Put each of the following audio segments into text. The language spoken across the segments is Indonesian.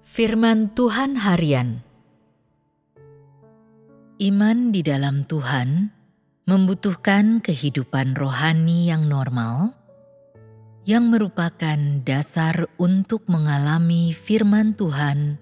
Firman Tuhan Harian. Iman di dalam Tuhan membutuhkan kehidupan rohani yang normal, yang merupakan dasar untuk mengalami firman Tuhan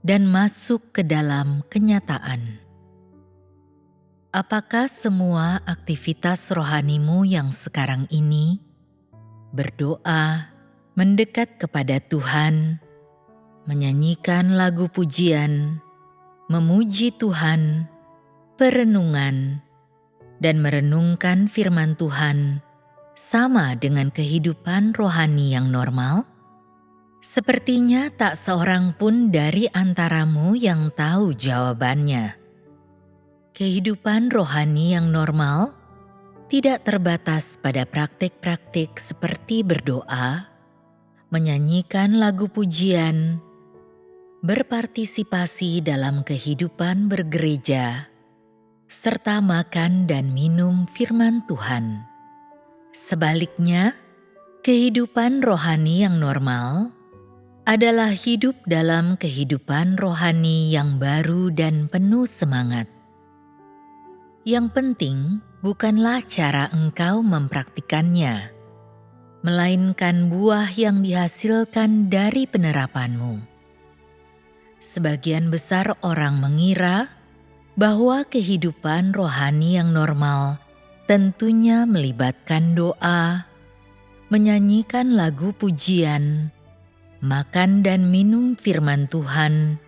dan masuk ke dalam kenyataan. Apakah semua aktivitas rohanimu yang sekarang ini, berdoa, mendekat kepada Tuhan, menyanyikan lagu pujian, memuji Tuhan, perenungan, dan merenungkan firman Tuhan sama dengan kehidupan rohani yang normal? Sepertinya tak seorang pun dari antaramu yang tahu jawabannya. Kehidupan rohani yang normal tidak terbatas pada praktik-praktik seperti berdoa, menyanyikan lagu pujian, berpartisipasi dalam kehidupan bergereja, serta makan dan minum firman Tuhan. Sebaliknya, kehidupan rohani yang normal adalah hidup dalam kehidupan rohani yang baru dan penuh semangat. Yang penting bukanlah cara engkau mempraktikannya, melainkan buah yang dihasilkan dari penerapanmu. Sebagian besar orang mengira bahwa kehidupan rohani yang normal tentunya melibatkan doa, menyanyikan lagu pujian, makan dan minum firman Tuhan,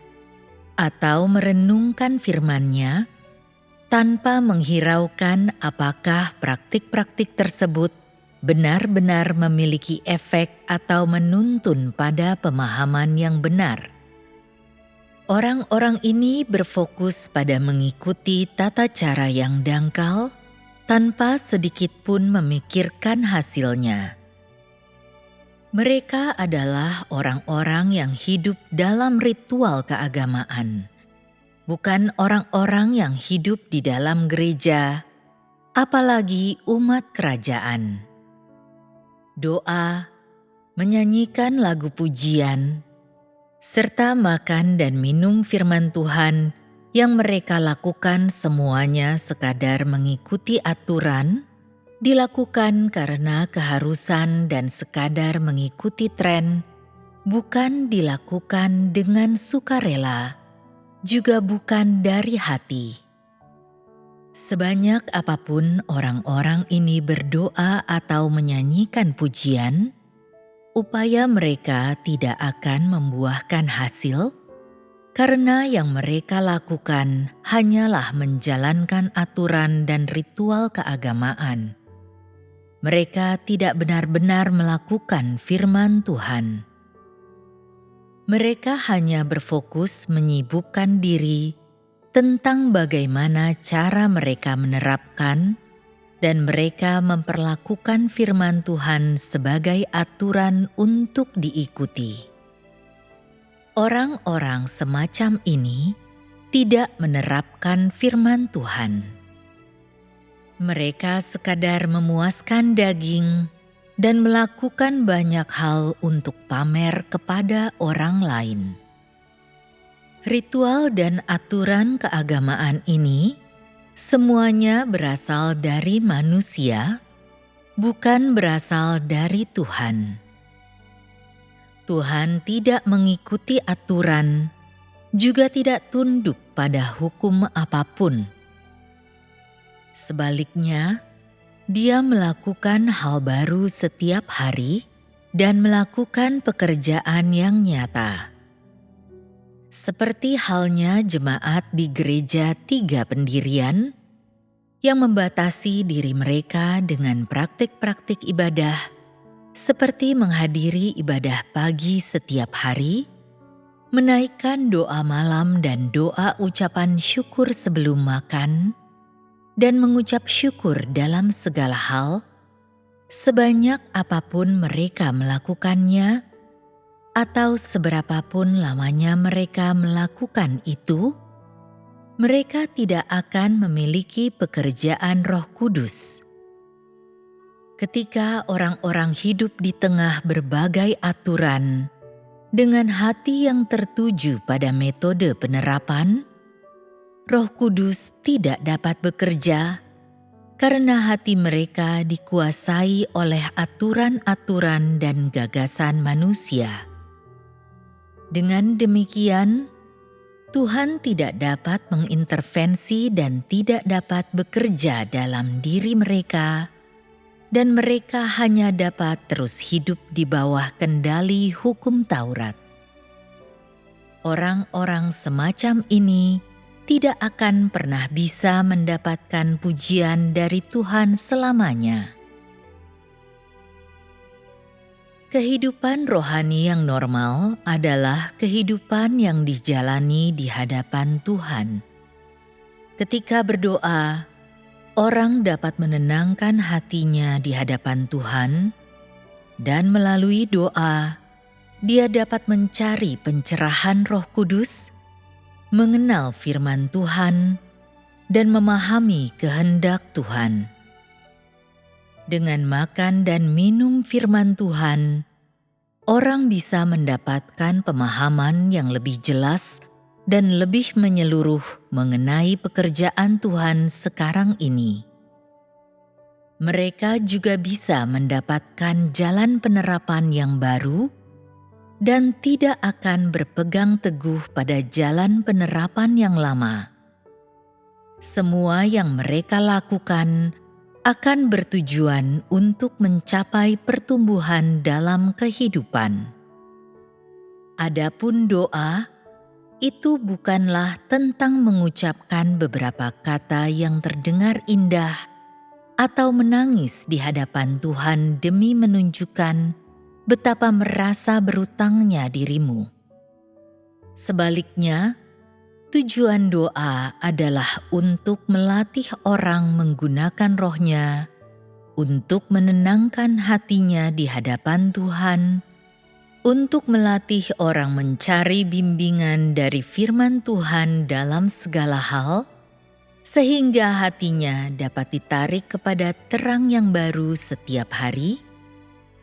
atau merenungkan firman-Nya tanpa menghiraukan apakah praktik-praktik tersebut benar-benar memiliki efek atau menuntun pada pemahaman yang benar. Orang-orang ini berfokus pada mengikuti tata cara yang dangkal tanpa sedikit pun memikirkan hasilnya. Mereka adalah orang-orang yang hidup dalam ritual keagamaan, bukan orang-orang yang hidup di dalam gereja, apalagi umat kerajaan. Doa, menyanyikan lagu pujian, serta makan dan minum firman Tuhan yang mereka lakukan semuanya sekadar mengikuti aturan, dilakukan karena keharusan dan sekadar mengikuti tren, bukan dilakukan dengan sukarela, juga bukan dari hati. Sebanyak apapun orang-orang ini berdoa atau menyanyikan pujian, upaya mereka tidak akan membuahkan hasil, karena yang mereka lakukan hanyalah menjalankan aturan dan ritual keagamaan. Mereka tidak benar-benar melakukan firman Tuhan. Mereka hanya berfokus menyibukkan diri tentang bagaimana cara mereka menerapkan dan mereka memperlakukan firman Tuhan sebagai aturan untuk diikuti. Orang-orang semacam ini tidak menerapkan firman Tuhan. Mereka sekadar memuaskan daging dan melakukan banyak hal untuk pamer kepada orang lain. Ritual dan aturan keagamaan ini semuanya berasal dari manusia, bukan berasal dari Tuhan. Tuhan tidak mengikuti aturan, juga tidak tunduk pada hukum apapun. Sebaliknya, Dia melakukan hal baru setiap hari dan melakukan pekerjaan yang nyata. Seperti halnya jemaat di gereja 3 pendirian yang membatasi diri mereka dengan praktik-praktik ibadah seperti menghadiri ibadah pagi setiap hari, menaikkan doa malam dan doa ucapan syukur sebelum makan, dan mengucap syukur dalam segala hal, sebanyak apapun mereka melakukannya, atau seberapapun lamanya mereka melakukan itu, mereka tidak akan memiliki pekerjaan Roh Kudus. Ketika orang-orang hidup di tengah berbagai aturan Dengan hati yang tertuju pada metode penerapan, Roh Kudus tidak dapat bekerja karena hati mereka dikuasai oleh aturan-aturan dan gagasan manusia. Dengan demikian, Tuhan tidak dapat mengintervensi dan tidak dapat bekerja dalam diri mereka, dan mereka hanya dapat terus hidup di bawah kendali hukum Taurat. Orang-orang semacam ini tidak akan pernah bisa mendapatkan pujian dari Tuhan selamanya. Kehidupan rohani yang normal adalah kehidupan yang dijalani di hadapan Tuhan. Ketika berdoa, orang dapat menenangkan hatinya di hadapan Tuhan, dan melalui doa, dia dapat mencari pencerahan Roh Kudus, mengenal firman Tuhan, dan memahami kehendak Tuhan. Dengan makan dan minum firman Tuhan, orang bisa mendapatkan pemahaman yang lebih jelas dan lebih menyeluruh mengenai pekerjaan Tuhan sekarang ini. Mereka juga bisa mendapatkan jalan penerapan yang baru dan tidak akan berpegang teguh pada jalan penerapan yang lama. Semua yang mereka lakukan akan bertujuan untuk mencapai pertumbuhan dalam kehidupan. Adapun doa, itu bukanlah tentang mengucapkan beberapa kata yang terdengar indah atau menangis di hadapan Tuhan demi menunjukkan betapa merasa berutangnya dirimu. Sebaliknya, tujuan doa adalah untuk melatih orang menggunakan rohnya untuk menenangkan hatinya di hadapan Tuhan, untuk melatih orang mencari bimbingan dari firman Tuhan dalam segala hal, sehingga hatinya dapat ditarik kepada terang yang baru setiap hari,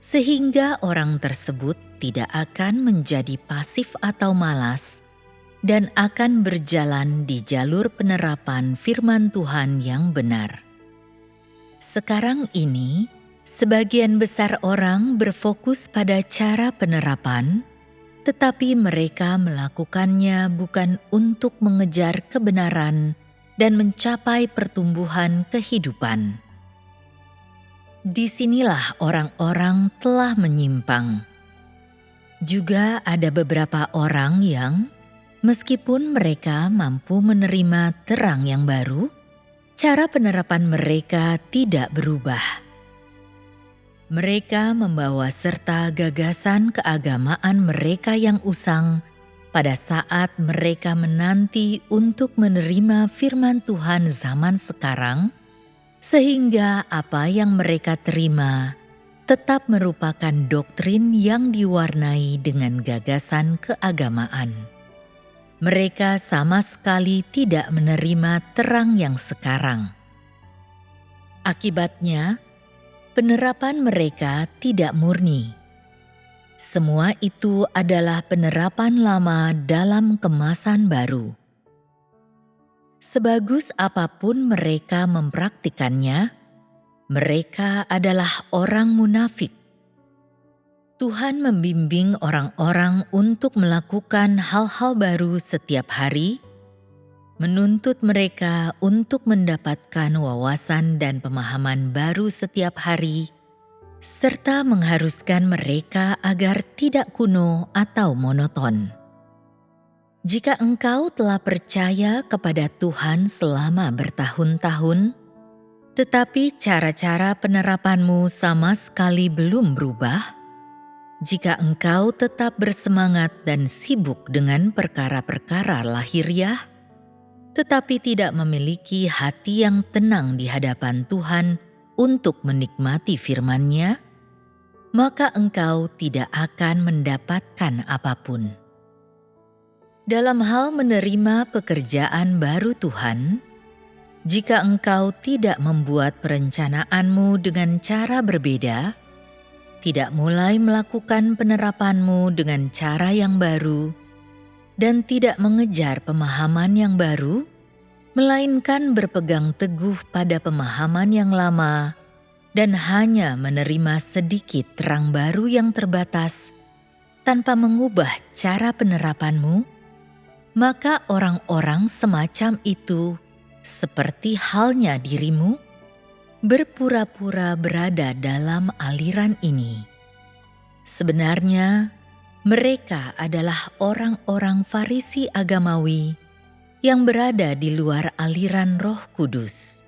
sehingga orang tersebut tidak akan menjadi pasif atau malas dan akan berjalan di jalur penerapan firman Tuhan yang benar. Sekarang ini, sebagian besar orang berfokus pada cara penerapan, tetapi mereka melakukannya bukan untuk mengejar kebenaran dan mencapai pertumbuhan kehidupan. Disinilah orang-orang telah menyimpang. Juga ada beberapa orang yang, meskipun mereka mampu menerima terang yang baru, cara penerapan mereka tidak berubah. Mereka membawa serta gagasan keagamaan mereka yang usang pada saat mereka menanti untuk menerima firman Tuhan zaman sekarang, sehingga apa yang mereka terima tetap merupakan doktrin yang diwarnai dengan gagasan keagamaan. Mereka sama sekali tidak menerima terang yang sekarang. Akibatnya, penerapan mereka tidak murni. Semua itu adalah penerapan lama dalam kemasan baru. Sebagus apapun mereka mempraktikannya, mereka adalah orang munafik. Tuhan membimbing orang-orang untuk melakukan hal-hal baru setiap hari, menuntut mereka untuk mendapatkan wawasan dan pemahaman baru setiap hari, serta mengharuskan mereka agar tidak kuno atau monoton. Jika engkau telah percaya kepada Tuhan selama bertahun-tahun, tetapi cara-cara penerapanmu sama sekali belum berubah, jika engkau tetap bersemangat dan sibuk dengan perkara-perkara lahiriah, tetapi tidak memiliki hati yang tenang di hadapan Tuhan untuk menikmati firman-Nya, maka engkau tidak akan mendapatkan apapun. Dalam hal menerima pekerjaan baru Tuhan, jika engkau tidak membuat perencanaanmu dengan cara berbeda, tidak mulai melakukan penerapanmu dengan cara yang baru, dan tidak mengejar pemahaman yang baru, melainkan berpegang teguh pada pemahaman yang lama dan hanya menerima sedikit terang baru yang terbatas tanpa mengubah cara penerapanmu, maka orang-orang semacam itu, seperti halnya dirimu, berpura-pura berada dalam aliran ini. Sebenarnya, mereka adalah orang-orang Farisi agamawi yang berada di luar aliran Roh Kudus.